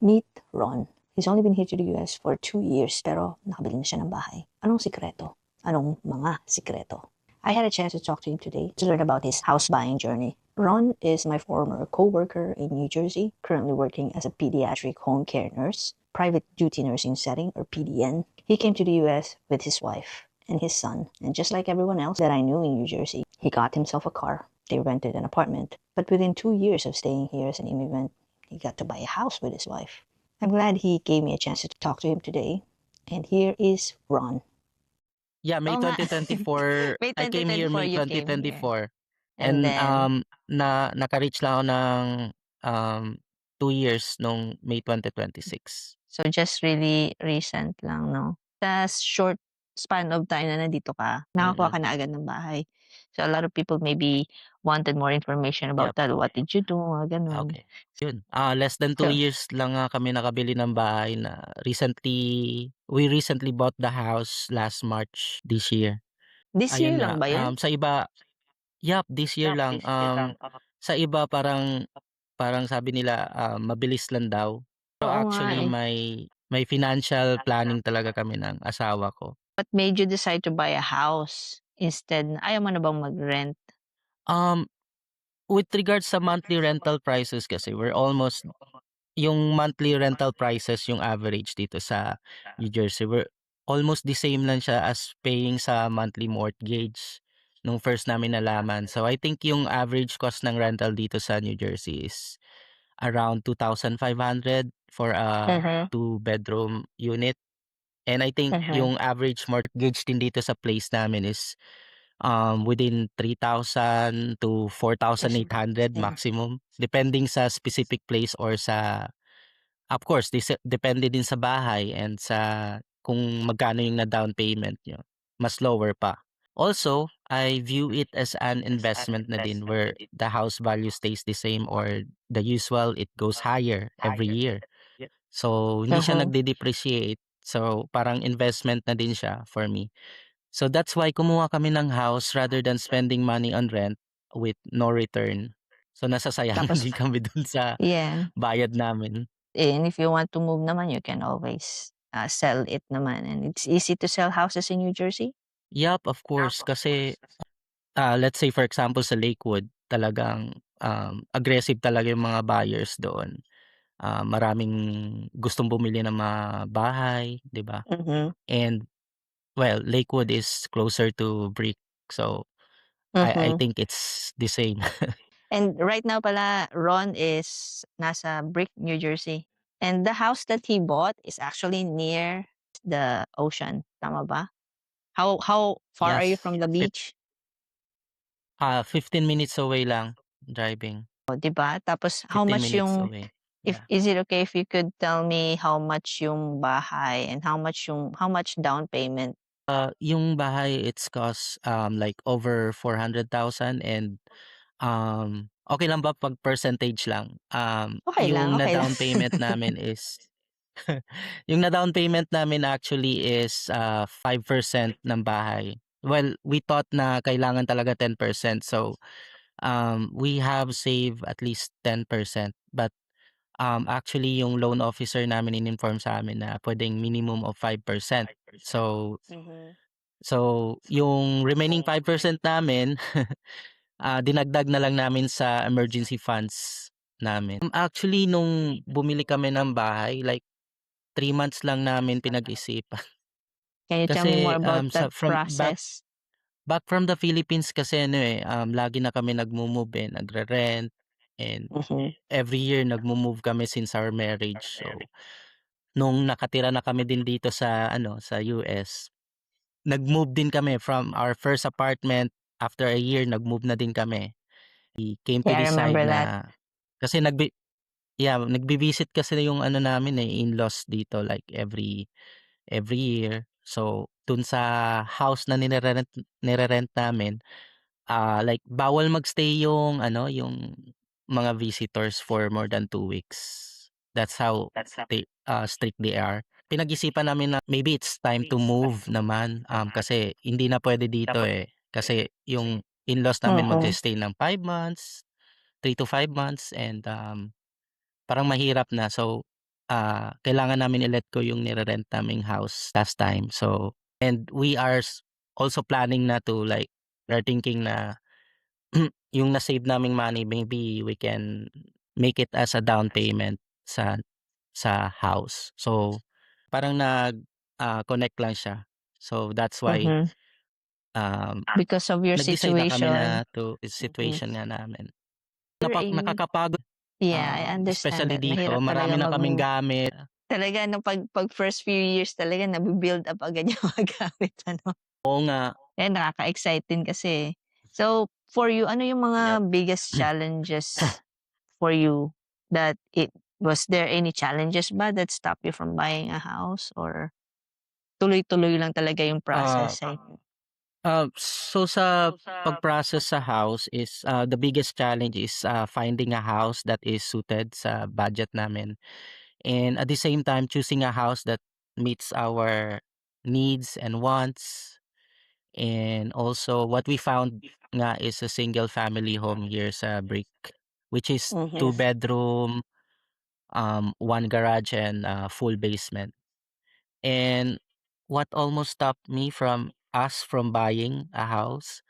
Meet Ron. He's only been here to the US for 2 years pero nakabili na siya ng bahay. Anong sikreto? Anong mga sikreto? I had a chance to talk to him today to learn about his house buying journey. Ron is my former co-worker in New Jersey, currently working as a pediatric home care nurse, private duty nursing setting or PDN. He came to the US with his wife and his son, and just like everyone else that I knew in New Jersey, he got himself a car. They rented an apartment, but within 2 years of staying here as an immigrant, he got to buy a house with his wife. I'm glad he gave me a chance to talk to him today. And here is Ron. Yeah, May Oo nga. 2024. May I came here 2024 May you came here. 2024. And And then, naka-reach lang ako ng 2 years nung May 2026. so just really recent lang, no? Sa short span of time na nandito ka, nakakuha Mm. ka na agad ng bahay. So a lot of people maybe wanted more information Yep. about that. What did you do? Mga ganun. Okay. Yun. Less than 2 So, years lang kami nakabili ng bahay na we recently bought the house last March this year. this year Ayun lang nga, ba yun? sa iba, yep, this year lang. Sa iba parang sabi nila mabilis lang daw. Pero Oo nga actually eh. may financial planning talaga kami ng asawa ko. What made you decide to buy a house instead? Ayaw mo na bang mag-rent? Um, with regards sa monthly rental prices kasi yung monthly rental prices yung average dito sa New Jersey, we're almost the same lang siya as paying sa monthly mortgage nung first namin nalaman. So I think yung average cost ng rental dito sa New Jersey is around 2,500 for a Mhm. 2-bedroom unit. And I think Mhm. yung average mortgage din dito sa place namin is within 3,000 to 4,800 Yeah. maximum, depending sa specific place or sa, of course, depende din sa bahay and sa kung magkano yung na down payment nyo. Mas lower pa. Also, I view it as an investment na din where the house value stays the same or the usual, it goes higher every year. So, hindi siya Mhm. nagde-depreciate. So, parang investment na din siya for me. So, that's why kumuha kami ng house rather than spending money on rent with no return. So, nasasayangan Tapos, din kami dun sa yeah. bayad namin. And if you want to move naman, you can always sell it naman. And it's easy to sell houses in New Jersey. Yup, of course. Kasi, let's say for example sa Lakewood, talagang aggressive talaga yung mga buyers doon. Maraming gustong bumili ng mga bahay, 'di ba? Mhm. And well, Lakewood is closer to Brick. So, I Mhm. think it's the same. And right now pala, Ron is nasa Brick, New Jersey. And the house that he bought is actually near the ocean. Tama ba? How far are you Yes. from the beach? 15 minutes away lang driving. O, 'di ba? Tapos how 15 much minutes yung away. if Yeah. is it okay if you could tell me how much yung bahay and how much down payment? Yung bahay, it's cost like over 400,000 and okay lang ba pag percentage lang? Okay lang, Yung okay lang. na-down payment namin is yung na-down payment namin actually is 5% ng bahay. Well, we thought na kailangan talaga 10%. So, we have saved at least 10%. But actually yung loan officer namin in-inform sa amin na pwedeng minimum of 5%. So, Mhm. yung remaining 5% namin, dinagdag na lang namin sa emergency funds namin. Actually, nung bumili kami ng bahay, like 3 months lang namin pinag-isipan. Can you tell me more Kasi about that from process? back from the Philippines kasi lagi na kami nagmo-move nagre-rent, and Mhm. every year nagmo-move kami since our marriage. So, nung nakatira na kami din dito sa US, nag-move din kami from our first apartment. After a year, nag-move na din kami. We came to Yeah, I decide remember that. na kasi nagbi-visit kasi yung namin in-laws dito like every year. So, dun sa house na nire-rent namin, like bawal magstay yung mga visitors for more than 2 weeks. That's how strict they are. Pinag-isipan namin na maybe it's time to move naman, kasi hindi na pwede dito, kasi yung in-laws namin Mhm. magse-stay ng 5 months, 3 to 5 months, and parang mahirap na. So, kailangan namin i-let go yung nire-rent naming house last time. So, and we are also planning na to like, we're thinking na yung na-save naming money, maybe we can make it as a down payment sa house. So, parang connect lang siya. So, that's why Mhm. Because of your nag-decide na kami situation. na to Mhm. situation nga namin. You're a Nakakapagod, Yeah, I understand especially that. dito, Mahirap talaga marami na kaming mag-move. gamit. Talaga no, pag first few years talaga nabi-build up agad yung mga gamit ano. Oo nga, Nakaka-excite din kasi. So, for you, ano yung yep. mga biggest challenges for you that it was there any challenges ba that stop you from buying a house or tuloy-tuloy lang talaga yung Ah, process? so sa pag-process sa house is, the biggest challenge is, finding a house that is suited sa budget namin. And at the same time, choosing a house that meets our needs and wants. And also what we found nga is a single family home here sa Brick, which is Mhm. 2 bedroom, 1 garage and, full basement. And what almost stopped me from us from buying a house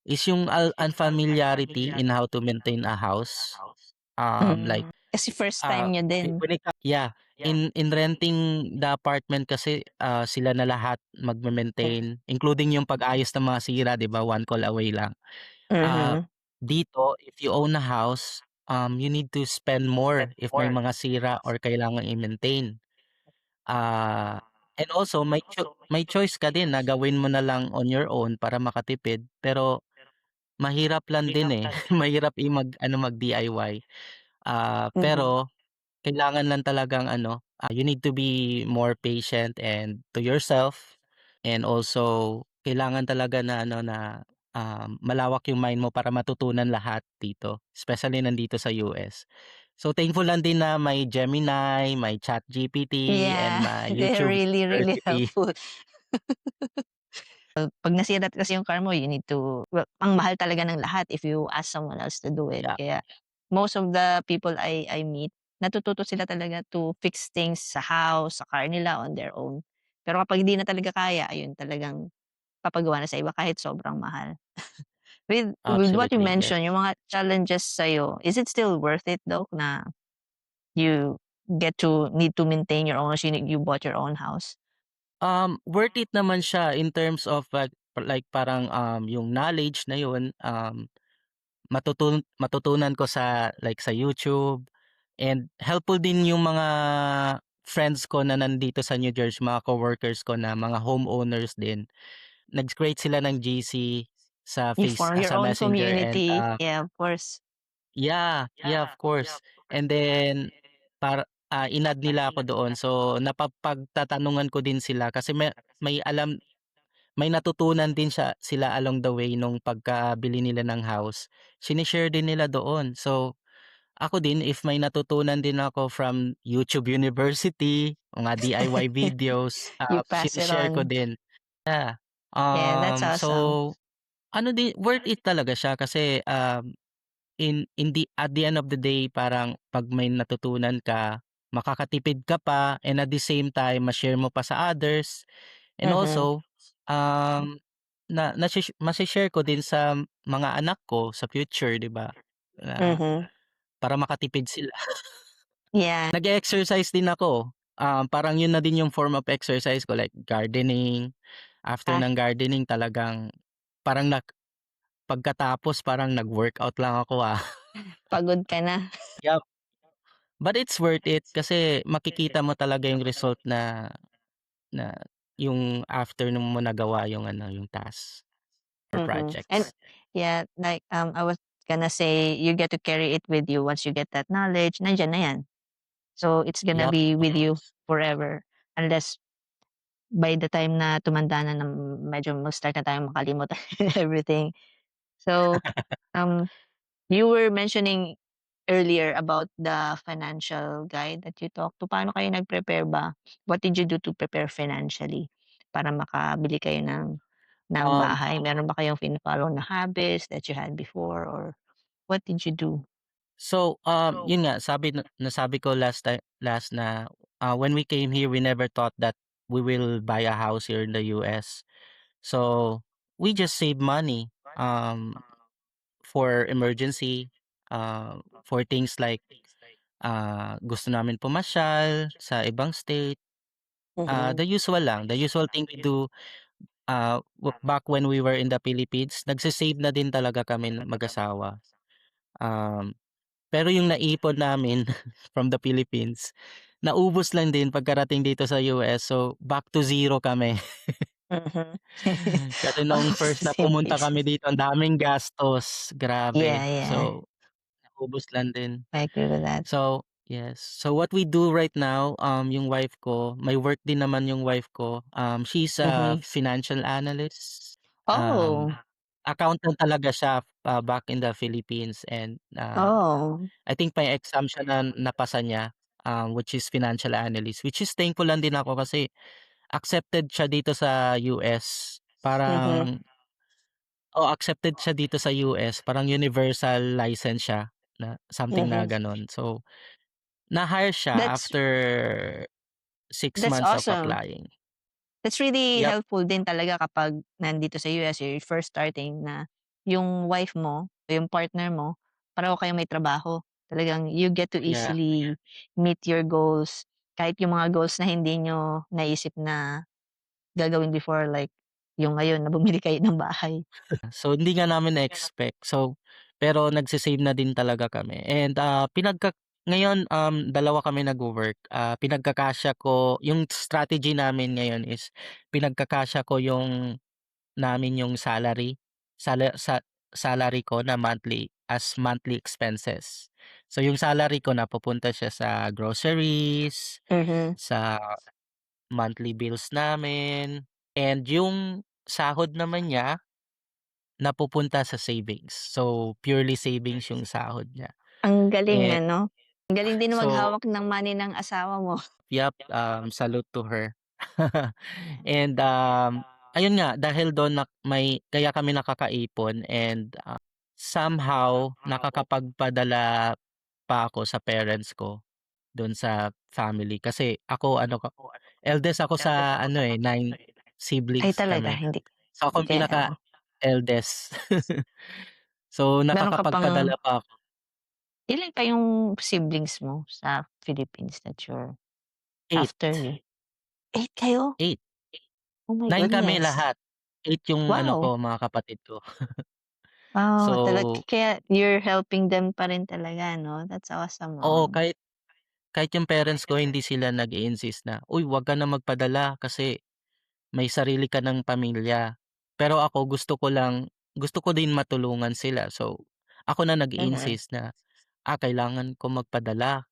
is yung unfamiliarity in how to maintain a house. Like, Kasi first time niyo din. when it yeah, in renting the apartment kasi, sila na lahat magme-maintain, including yung pag-ayos ng mga sira, 'di ba, one call away lang. Ah, Mhm. dito if you own a house, you need to spend more if may mga sira or kailangang i-maintain. Ah, and also may choice ka din na gawin mo na lang on your own para makatipid, pero mahirap lang din, eh, mahirap mag-ano, mag-DIY. Mhm. Pero kailangan lang talagang ano, you need to be more patient and to yourself, and also kailangan talaga na ano na, malawak yung mind mo para matutunan lahat dito, especially nandito sa US. So, thankful lang din na may Gemini, may ChatGPT, and Yeah, may they're YouTube really, really University. helpful. 'Pag nasira kasi yung car mo, you need to well, ang mahal talaga ng lahat if you ask someone else to do it. Yeah, Kaya most of the people I meet, natututo sila talaga to fix things sa house, sa car nila on their own. Pero kapag hindi na talaga kaya, ayun talagang papagawa na sa iba kahit sobrang mahal. With what you absolutely, yes. mentioned, yung mga challenges sa'yo, is it still worth it though na you get to need to maintain your own house, you bought your own house? Worth it naman siya in terms of like parang, yung knowledge na yun, matutunan ko sa like sa YouTube, and helpful din yung mga friends ko na nandito sa New Jersey, mga coworkers ko na mga homeowners din. Nag-create sila ng GC You form your sa own Messenger, and, community. Yeah, of course. yeah, yeah, of course. And then in-add nila ako doon. So, napapagtatanungan ko din sila kasi may alam may natutunan din sila along the way nung pagkabili nila ng house, shine-share din nila doon. So, ako din if may natutunan din ako from YouTube University, mga DIY videos, You pass it shine-share ko on. din. Yeah. Yeah, that's So awesome. ano din, worth it talaga siya kasi, at the end of the day parang 'pag may natutunan ka, makakatipid ka pa, and at the same time ma-share mo pa sa others. And Mhm, also, um, mashi-share ko din sa mga anak ko sa future, 'di ba? Na mhm. para makatipid sila. Yeah. Nag-e-exercise din ako, parang yun na din yung form of exercise ko, like gardening. After Ah, ng gardening talagang parang pagkatapos parang nag-workout lang ako, pagod ka na. Yup, but it's worth it kasi makikita mo talaga yung result na na yung after nung mo nagawa yung ano, yung task or Mhm. And projects. yeah, like, I was gonna say you get to carry it with you once you get that knowledge, nandiyan na yan. So, it's gonna Yup. be with you forever unless by the time na tumanda na medyo mag-start na tayong makalimutan everything. So, um, you were mentioning earlier about the financial guide that you talked to. Paano kayo nag-prepare ba? What did you do to prepare financially para makabili kayo ng Um, bahay? Meron ba kayong fino-follow na habits that you had before or what did you do? So, yun nga nasabi ko last na, when we came here, we never thought that we will buy a house here in the US. So, we just save money, for emergency, for things like, gusto namin pumasyal sa ibang state, Mhm. the usual lang, the usual thing we do, back when we were in the Philippines, nagse-save na din talaga kami mag-asawa. Um Pero yung naipon namin from the Philippines, naubos lang din pagkarating dito sa US. So, back to zero kami. Mhm. Kasi nung Almost first the na same pumunta place. kami dito, ang daming gastos, Yeah, grabe. yeah. So, naubos lang din. I agree with that. So, yes. So, what we do right now, yung wife ko, may work din naman yung wife ko. She's a Mhm. financial analyst. Oh. Accountant talaga siya, back in the Philippines and, Oh. I think may exam siya na napasa niya, which is financial analyst, which is thankful lang din ako kasi accepted siya dito sa US. Mhm. Accepted siya dito sa US, parang universal license siya na something na Mhm. gano'n. So, na-hire siya That's after 6 months of awesome. applying. That's really Yep, helpful din talaga kapag nandito sa US, you're first starting na yung wife mo o yung partner mo, pareho kayong may trabaho. Talagang you get to yeah. easily meet your goals, kahit yung mga goals na hindi niyo naisip na gagawin before, like yung ngayon na bumili kayo ng bahay. So, hindi nga namin na-expect. So, pero nagse-save na din talaga kami and, ngayon, dalawa kami nagwo-work, pinagkakasya ko yung strategy namin ngayon is pinagkakasya ko yung salary, salary ko na monthly as monthly expenses. So, yung salary ko napupunta siya sa groceries, Mhm. sa monthly bills namin, and yung sahod naman niya napupunta sa savings. So, purely savings yung sahod niya. Ang galing Eh, ano? Ang galing din so, maghawak ng money ng asawa mo. yep, salute to her. And, ayun nga dahil dun kaya kami nakakaipon and, somehow nakakapagpadala pa ako sa parents ko dun sa family. Kasi ako eldest ako sa 9 Ay siblings talaga kami. hindi So, ako yung oo. pinaka-eldest. So, Meron ka pang nakakapagpadala pa ako. ilan kayong siblings mo sa Philippines that you're after 8, you? 8 kayo? 8. Oh my 9 kami goodness. lahat. 8 yung Wow. mga kapatid ko. Wow, So, kaya you're helping them pa rin talaga 'no? That's awesome, oo, Ron. kahit yung parents ko hindi sila nag-i-insist na, "Uy, 'wag ka na magpadala kasi may sarili ka ng pamilya." Pero ako gusto ko din matulungan sila. So, ako na Mhm, nag-i-insist na, kailangan ko magpadala,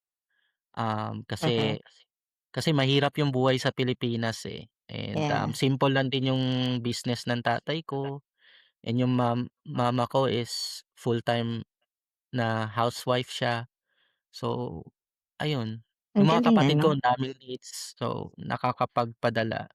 mhm. kasi mahirap yung buhay sa Pilipinas, eh, and, Yeah, simple lang din yung business ng tatay ko and yung mama ko is full-time na housewife siya. So, ayun. ang Yung mga galing kapatid ano? ko ang daming needs, so nakakapagpadala.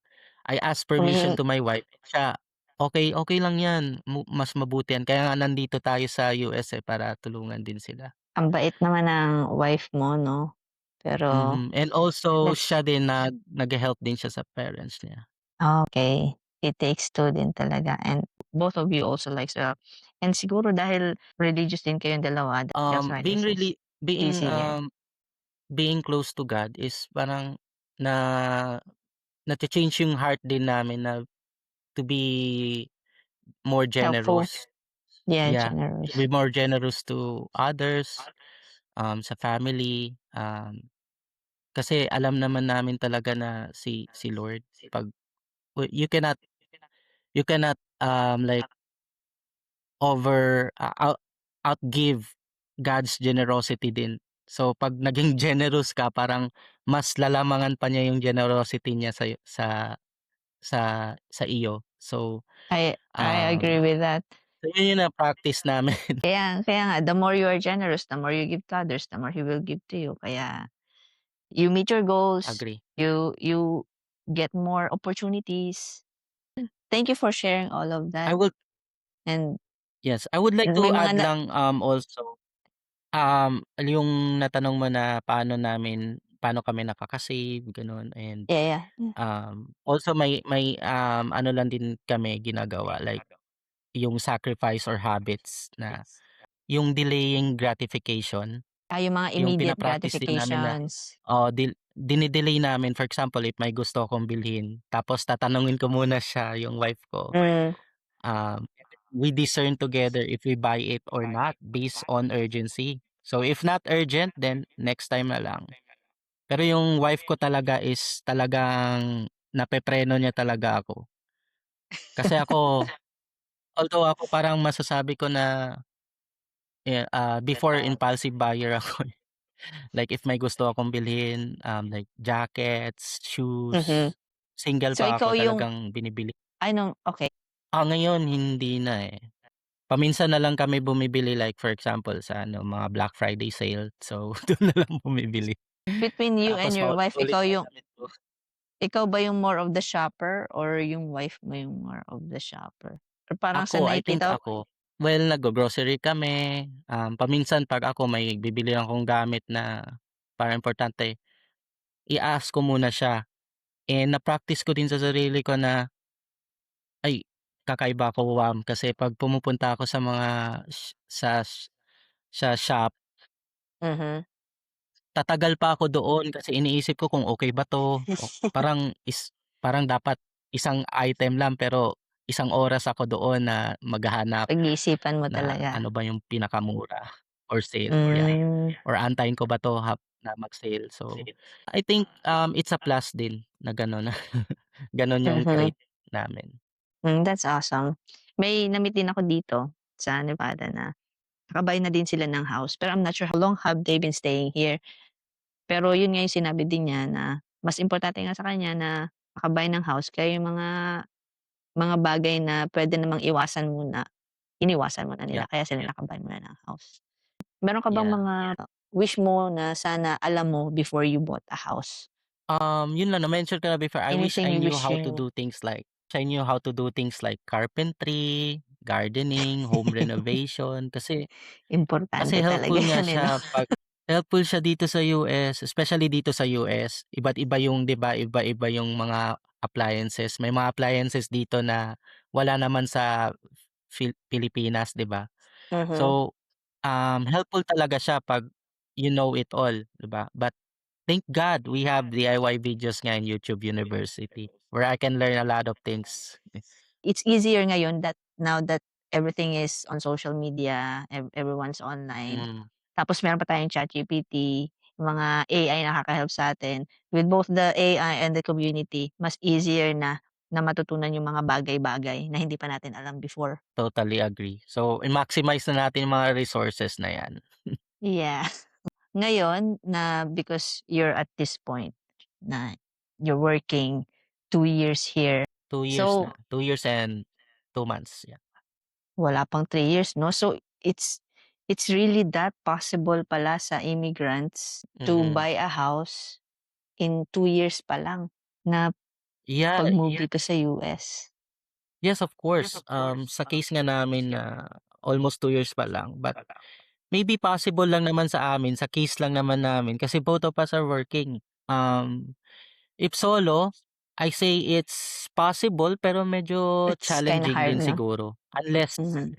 I ask permission Hmm, to my wife, siya, "Okey, okey lang 'yan, mas mabuti 'yan." Kaya nga nandito tayo sa US, eh, para tulungan din sila. ang bait naman ng wife mo 'no? Pero And also that's siya din naghe-help din siya sa parents niya. okey. It takes two din talaga and both of you also likes, and siguro dahil religious din kayong dalawa, that's why Being this is really being, easier. being close to God is parang na nacha-change yung heart din namin na to be more Helpful. generous. Yeah, Yeah, to be generous. more generous to others, sa family, kasi alam naman namin talaga na si Lord 'pag you cannot, like outgive God's generosity din. So 'pag naging generous ka parang mas lalamangan pa niya yung generosity niya sa iyo. So, I agree um, with that. yun yung na-practice namin. Kaya nga the more you are generous, the more you give to others, the more He will give to you. Kaya you meet your goals, Agree. you get more opportunities. Thank you for sharing all of I that will and Yes, I would like may to mga add lang, also. Yung natanong mo na paano kami nakaka-save gano'n and, Yeah, yeah. also may ano lang din kami ginagawa like yung sacrifice or habits na yung delaying gratification, Yung mga yung immediate pina-practice din namin na gratifications. dine-delay namin for example if may gusto akong bilhin tapos tatanungin ko muna siya yung wife ko, Hmm. we discern together if we buy it or not based on urgency. So if not urgent then next time na lang. Pero yung wife ko talaga is talagang napepreno niya talaga ako. Kasi ako although ako parang masasabi ko na, before impulsive buyer ako, eh. Like if may gusto akong bilhin, like jackets, Mhm. shoes, single So pa ikaw ako yung talagang binibili. okey. Ngayon hindi na, eh. Paminsan na lang kami bumibili like for example sa ano, mga Black Friday sale. So dun na lang bumibili. Between you and Tapos your wife, paulit-ulit yung damit ko. ikaw ba yung more of the shopper or yung wife mo yung more of the shopper? Or parang sa I think nakikita ako. Well, naggo-grocery kami, paminsan 'pag ako may bibili akong gamit na parang importante, i-ask ko muna siya. And na-practice ko din sa sarili ko na, ay kakaiba ako, kasi 'pag pumupunta ako sa mga sa shop, Mhm. tatagal pa ako doon kasi iniisip ko kung okey ba 'to, o parang dapat isang item lang pero isang oras ako doon na maghahanap Pag-iisipan mo na talaga. ano ba yung pinakamura or sale, yeah. Hmm. Or aantayin ko ba 'to na mag-sale. So, I think, it's a plus din na gano'n, gano'n yung Mhm. trait namin. That's awesome. May na-meet din ako dito sa Nevada na nakabay na din sila ng house, pero I'm not sure how long have they been staying here. Pero yun nga yung sinabi din niya na mas importante nga sa kanya na makabay ng house kaya yung mga bagay na puwede namang iwasan muna, iniwasan muna nila Yep, kaya sila nakabay muna ng house. Meron ka bang yeah. mga wish mo na sana alam mo before you bought a house? Yun lang na-mention ko na before, I wish Anything I you knew wish how to you do things like carpentry, gardening, home renovation kasi importante talaga helpful nga yan, eh, 'no? siya helpful siya dito sa US, especially dito sa US. Iba't iba yung 'di ba, iba-iba yung mga appliances. May mga appliances dito na wala naman sa Pilipinas, 'di ba? Mhm. So, helpful talaga siya 'pag you know it all, 'di ba? But thank God we have DIY videos nga in YouTube University where I can learn a lot of things. It's easier ngayon that now that everything is on social media, everyone's online. Hmm, Tapos meron pa tayong ChatGPT, yung mga AI nakaka-help sa'tin. With both the AI and the community, mas easier na na matutunan yung mga bagay-bagay na hindi pa natin alam before. totally agree. So, i-maximize na natin yung mga resources na 'yan. Yeah. Ngayon na because you're at this point na you're working 2 years here, 2 years na, so 2 years and 2 months, yeah. wala pang 3 years 'no? So it's really that possible pala sa immigrants to Mhm. buy a house in 2 years pa lang na Yeah, pag-move dito sa US. yes, of course. Sa case nga namin na almost 2 years pa lang, but maybe possible lang naman sa amin, sa case lang naman namin kasi both of us are working. If solo, I say it's possible pero medyo It's kinda challenging hard din 'no? siguro. Unless Mhm.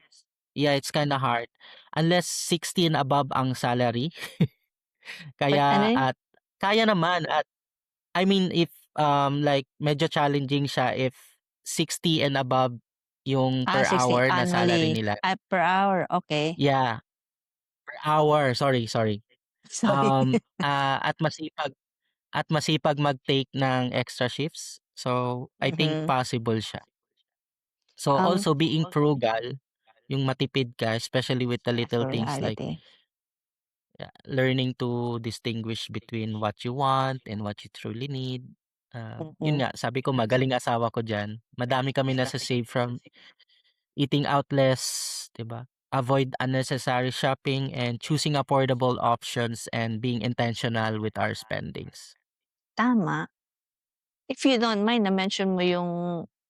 yeah, it's kinda hard. Unless 60 and above ang salary, Ano kaya yun? at kaya naman at I mean if, like medyo challenging siya if 60 and above yung per 60 hour na salary annually, nila. per hour, okey. Yeah, per hour, sorry. Sorry. At masipag mag-take ng extra shifts. So, I think Mhm. possible siya. So, Um, also being frugal, yung matipid ka especially with the little for things like, reality. learning to distinguish between what you want and what you truly need. Yun Mhm. nga, sabi ko magaling asawa ko diyan. Madami kami nasa-save from eating out less, 'di ba? Avoid unnecessary shopping and choosing affordable options and being intentional with our spendings. Tama. If you don't mind na-mention mo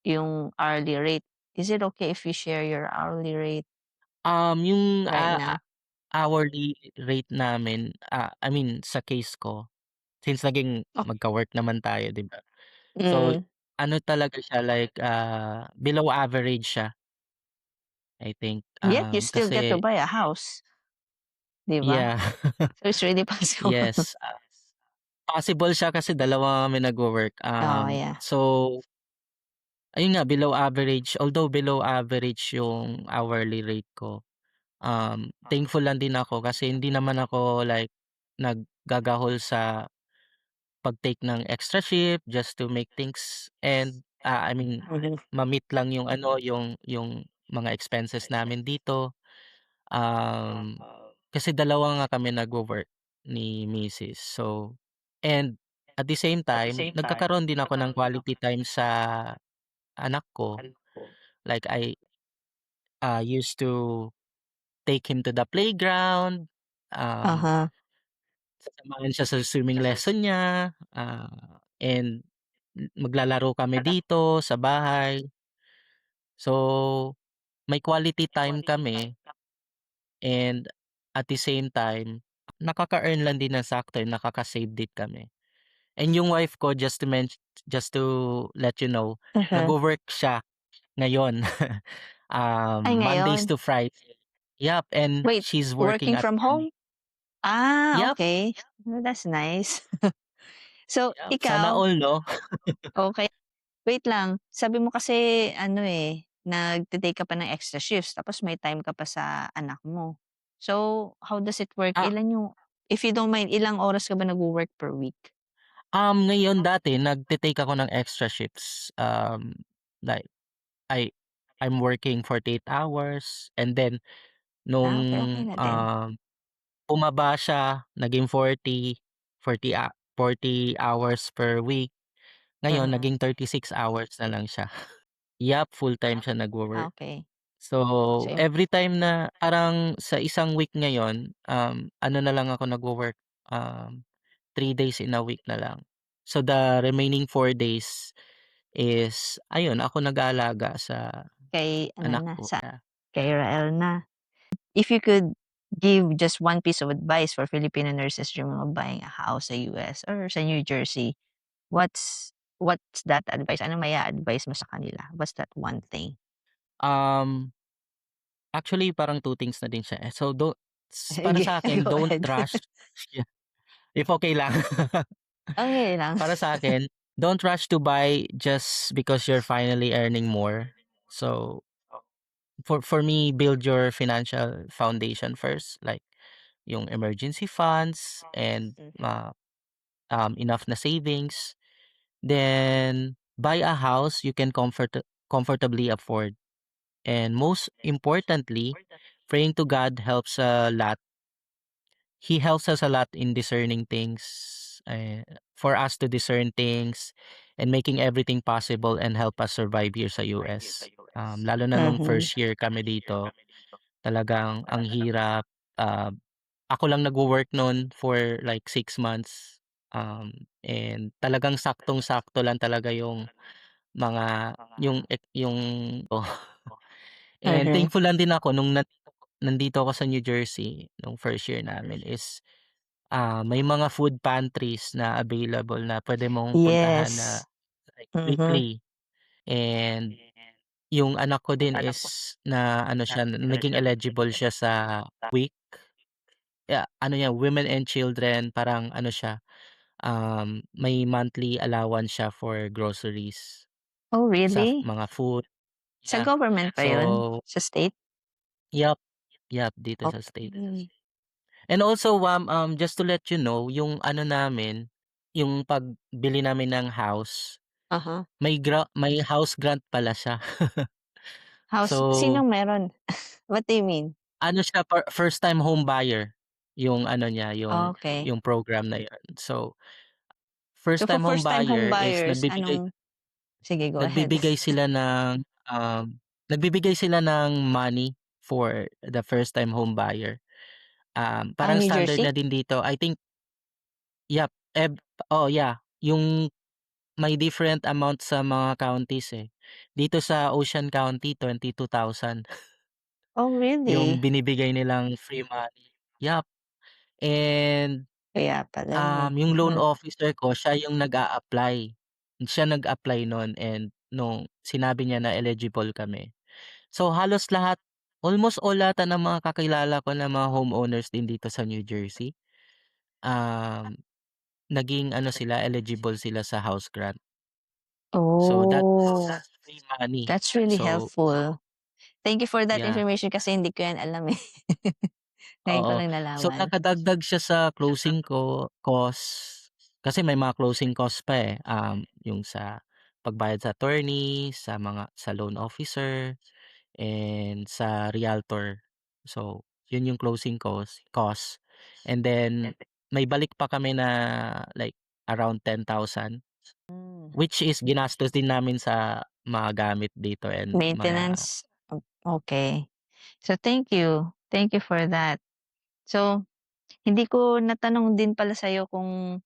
yung hourly rate. Is it okay if you share your hourly rate Yung, right now? hourly rate namin, I mean sa case ko, since naging Oh, magka-work naman tayo, 'di ba? So, mm. ano talaga siya like, below average siya, I think, Yet you still get to kasi buy a house, 'di ba? yeah, So it's really possible. yes, possible siya kasi dalawa kami nagwo-work, Oh, yeah. so ayun nga below average, although below average yung hourly rate ko, thankful lang din ako kasi hindi naman ako like naggagahol sa pag-take ng extra shift just to make things and, I mean Mhm. ma-meet lang yung ano, yung mga expenses namin dito. Um, Kasi dalawa nga kami nagwo-work ni misis. So and at the same time, nagkakaroon din ako ng quality time sa anak ko. Like I used to take him to the playground, um, Uh-huh. sasamahan siya sa swimming lesson niya, and maglalaro kami dito sa bahay. So, may quality time kami and at the same time, nakaka-earn lang din ng sakto, nakaka-save din kami. And yung wife ko just to let you know, Uh-huh. nagwo-work siya ngayon, Ay, Mondays ngayon? to Friday. Yep, and Wait, she's working working at from home? Ah, yep, okay. Oh, that's nice. So, yep, sana ikaw all 'no? okay. Wait lang, sabi mo kasi ano, nagte-take ka pa ng extra shifts tapos may time ka pa sa anak mo. So, how does it work? Ah, Ilan yung if you don't mind, ilang oras ka ba nagwo-work per week? ngayon dati nagte-take ako ng extra shifts, like I I'm working 48 hours and then nung, Ah, okay, okay na din. bumaba siya naging 40 hours per week, ngayon Uh-huh. naging 36 hours na lang siya. Yep, full-time siya Ah, nagwo-work. okay. So, So, every time na parang sa isang week ngayon, ano na lang ako nagwo-work, 3 days in a week na lang. So, the remaining 4 days is ayun ako nag-aalaga sa kay ano anak na, ko, sa yeah. kay Rael na. If you could give just one piece of advice for Filipino nurses dreaming of buying a house sa US or sa New Jersey, what's that advice? Ano mai-a-advice mo sa kanila? What's that one thing? Um, Actually parang two things na din siya, eh. So, para Sige, sa akin go don't ahead. rush yeah, if okay lang. Okay lang. Para sa akin, don't rush to buy just because you're finally earning more. So, for me, build your financial foundation first, like yung emergency funds and Mhm. enough na savings. Then buy a house you can comfortably afford. And most importantly, praying to God helps a lot. He helps us a lot in discerning things, for us to discern things and making everything possible and help us survive here sa US. Lalo na nung Mhm. first year kami dito, talagang ang hirap. Uh, Ako lang nagwo-work nun for like 6 months. And talagang saktong-sakto lang talaga yung mga yung oh. And Mhm. thankful lang din ako nung nandito ako sa New Jersey nung first year namin is may mga food pantries na available na puwede mong puntahan na Yes. like Mhm. weekly. And yung anak ko din is na ano siya, naging eligible siya sa WIC. Yeah, ano yan, Women and Children, parang ano siya, may monthly allowance siya for groceries Oh, sa really? mga food. Sa Yeah. government ba yun? So, Sa state? yup, yup, dito sa state. Okay. And also, just to let you know, yung ano namin, yung pagbili namin ng house, Uh-huh. may house grant pala siya. House So, sinong meron? What do you mean? ano siya, first time home buyer, yung ano niya, Okay. yung program na yun. So, So first for time home first-time home buyer is buyers, sige, go ahead. nagbibigay sila ng, nagbibigay sila ng money for the first time home buyer. Ah, Parang New standard na Jersey? din dito, I think, yep, oh, yeah, yung may different amount sa mga counties, eh. Dito sa Ocean County, 22,000 Oh, yung really? binibigay nilang free money. Yup, and, Kaya pala, eh. yung loan officer ko siya yung nag-a-apply. Siya nag-apply nun and nung sinabi niya na eligible kami. So, halos lahat, almost all ata ng mga kakilala ko na mga homeowners din dito sa New Jersey, um, naging ano sila, eligible sila sa house grant. So, Oh, that's free money. that's really So, helpful. Thank you for that yeah. information kasi hindi ko yan alam, eh. Ngayon ko Oo. lang So, nalaman. nakadagdag siya sa closing cost kasi may mga closing cost pa, eh, yung sa pagbayad sa attorney, sa loan officer, and sa realtor. So, yun yung closing cost. And then may balik pa kami na like around 10,000 Hmm. which is ginastos din namin sa mga gamit dito and mga Maintenance. Okay. So, thank you. Thank you for that. So, hindi ko natanong din pala sa'yo kung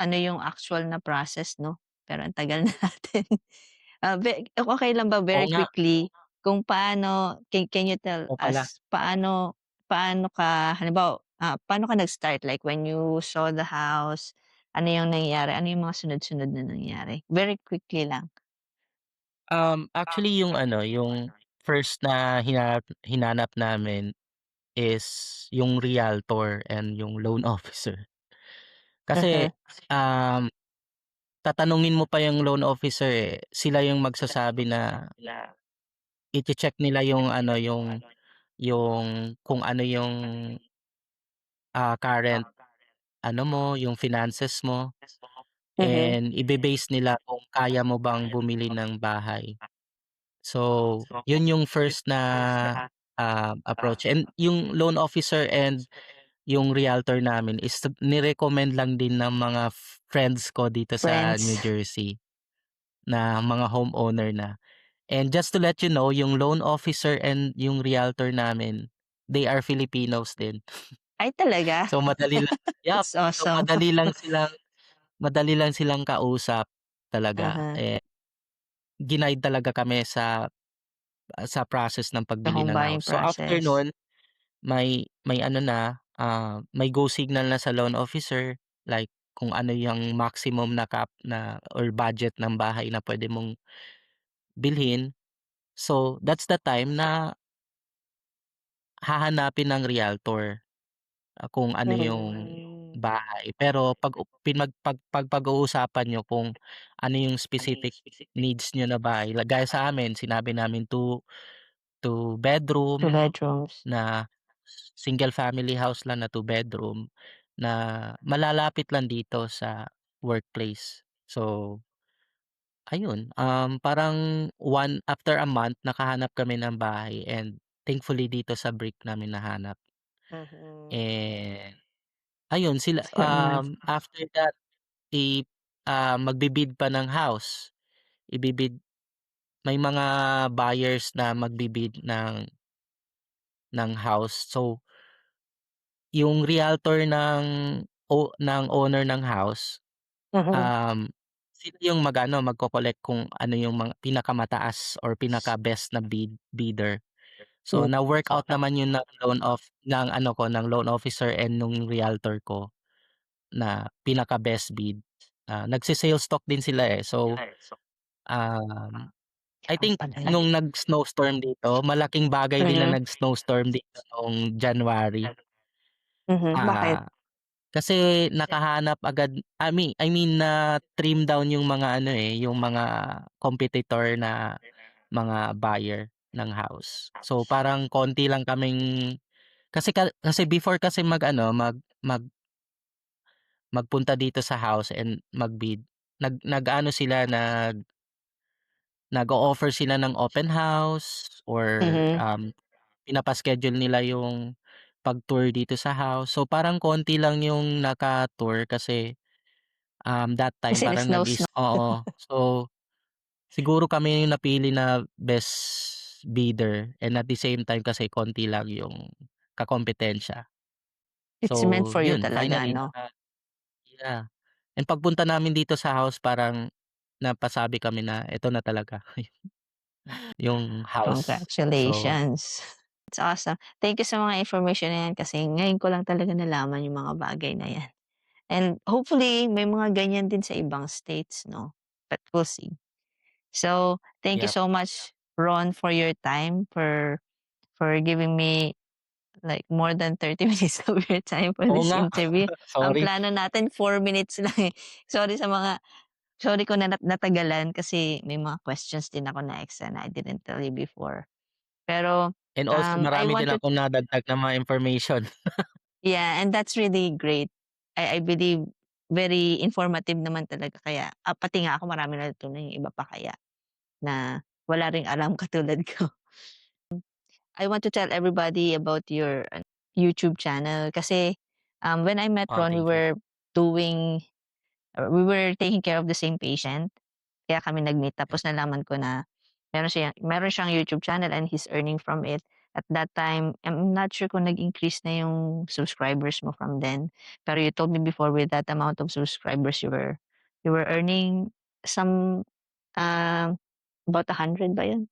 ano yung actual na process 'no, pero ang tagal na natin. Okey lang ba oo very nga, quickly kung paano can you tell oo pala. us paano paano ka halimbawa, paano ka nag-start like when you saw the house, ano yung nangyari? Ano yung mga sunod-sunod na nangyari? Very quickly lang. Actually yung ano, yung first na hinanap namin is yung realtor and yung loan officer. Kasi, Mhm. um, tatanungin mo pa yung loan officer, eh, sila yung magsasabi na iche-check nila yung ano, yung kung ano yung, current ano mo, yung finances mo Mhm. and ibe-base nila kung kaya mo bang bumili ng bahay. So, yun yung first na, approach and yung loan officer and yung realtor namin is ni-recommend lang din ng mga friends ko dito sa New Friends. Jersey na mga homeowner na. And just to let you know, yung loan officer and yung realtor namin, they are Filipinos din. Ay talaga? So madali lang, yup. That's So awesome. madali lang silang kausap talaga. Uh-huh. Eh, ginaide talaga kami sa process ng The pagbili home ng buying house. So after process. nun, may ano na, may go signal na sa loan officer, like kung ano yung maximum na cap na or budget ng bahay na puwede mong bilhin. So, that's the time na hahanapin ng realtor, kung ano yung Hmm. bahay. Pero 'pag pag-uusapan niyo kung ano yung specific needs niyo na bahay, gaya sa amin sinabi namin two 2 bedroom bedrooms. na single family house lang na two bedroom na malalapit lang dito sa workplace. So, ayun, parang after a month nakahanap kami ng bahay and thankfully dito sa Brick namin nahanap. Mhm. And ayun sila, Mm. after that magbi-bid pa ng house, ibibid may mga buyers na magbi-bid ng house. So, yung realtor ng owner ng house, Mhm. um, sila yung magko-collect kung ano yung mga pinakamataas or pinaka-best na bidder. So, Hmm. na-workout naman yun ng ano ko, ng loan officer and nung realtor ko na pinaka-best bid. Nagse-sales talk din sila, eh. So, um, I Kaya think pala yun. nung nag-snowstorm dito, malaking bagay din na Mhm. nag-snowstorm dito noong January. Mhm. Bakit? Ah, Kasi nakahanap agad, I mean na-trim down yung mga ano, eh, yung mga competitor na mga buyer ng house. So, parang konti lang kaming kasi before kasi mag-ano, magpunta dito sa house and mag-bid, nag-aano sila, nag-o-offer sila ng open house or, Mhm. pinapa-schedule nila yung pag-tour dito sa house. So, parang konti lang yung naka-tour kasi, that time Kasi parang nag-snow. oo. So, siguro kami yung napili na best bidder and at the same time kasi konti lang yung kakumpetensya. It's meant So, for you yun talaga finally 'no? yeah. And pagpunta namin dito sa house parang napasabi kami na eto na talaga yung house. So, Congratulations. It's awesome. Thank you sa mga information na yan kasi ngayon ko lang talaga nalaman yung mga bagay na yan. And hopefully, may mga ganyan din sa ibang states, no? But we'll see. So, thank you Yep. so much, Ron, for your time, for giving me like more than 30 minutes of your time for Oo this nga. interview. Ang Sorry. plano natin 4 minutes lang eh. Sorry kung natagalan kasi may mga questions din ako na extra na I didn't tell you before. Pero And also I marami want din to akong nadagdag na mga information. yeah, and that's really great. I believe very informative naman talaga kaya pati nga ako marami natutunan yung iba pa kaya na wala ring alam katulad ko. I want to tell everybody about your YouTube channel kasi when I met Ron, Thank you. doing we were taking care of the same patient. Kaya kami nag-meet tapos nalaman ko na meron siyang YouTube channel and he's earning from it. At that time, I'm not sure kung nag-increase na yung subscribers mo from then. Pero you told me before with that amount of subscribers you were earning some uh, about 100 ba yun?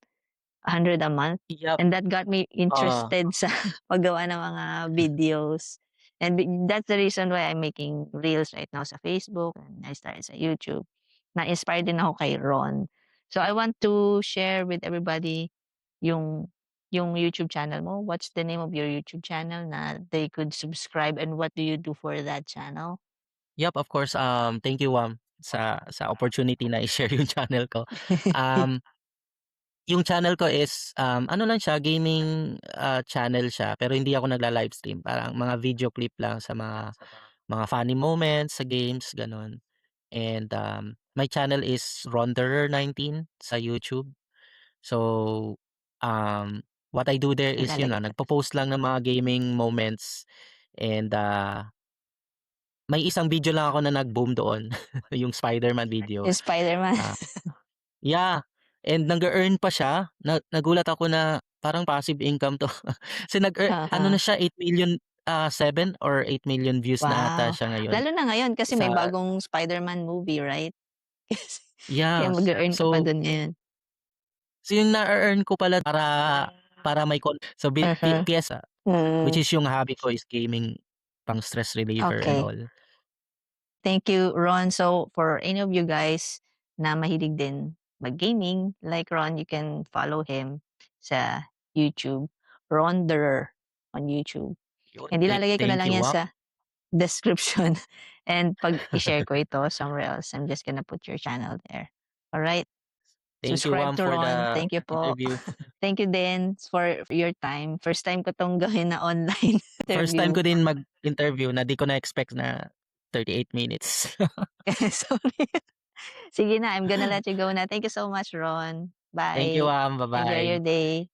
100 a month. Yep. And that got me Ah, interested sa paggawa ng mga videos. And that's the reason why I'm making reels right now sa Facebook and I started sa YouTube. Na-inspired din ako kay Ron. So I want to share with everybody yung yung YouTube channel mo. What's the name of your YouTube channel na they could subscribe and what do you do for that channel? yep, of course. Thank you, sa opportunity na i-share yung channel ko. Um, yung channel ko is ano lang siya, gaming channel siya, pero hindi ako nagla-livestream. Parang mga video clip lang sa mga funny moments sa games, ganun. And my channel is Ronderer19 sa YouTube. So, what I do there is yun Ilalagay nga, ko. nagpo-post lang ng mga gaming moments and may isang video lang ako na nag-boom doon, yung Spider-Man video. Yung Spider-Man. Ah, yeah, and nag-earn pa siya. Nagulat ako na parang passive income 'to. Kasi ano na uh siya 8,000,000, 7 or 8,000,000 views na ata Wow. siya ngayon Lalo na ngayon kasi may sa bagong Spider-Man movie, right? Kasi kaya yeah. mag-e-earn ka pa So dun ngayon. so yung na-e-earn ko pala para may so Uh-huh. PS, which Mm, is yung hobby ko is gaming, pang stress reliever and okey. all. Thank you, Ron. So, for any of you guys na mahilig din mag-gaming like Ron, you can follow him sa YouTube, Ronderer on YouTube. Yun, And ilalagay ko na thank lang you, yan sa description and 'pag i-share ko ito somewhere else, I'm just gonna put your channel there. Alright? Thank you, Subscribe to for Ron. the Thank you po. interview. Thank you din for your time. First time ko 'tong gawin na online First time interview. ko din mag-interview na di ko na-expect na 38 minutes. Sorry. Sige na, I'm gonna let you go na. Thank you so much, Ron. Thank you, Bye. Enjoy bye-bye. your day.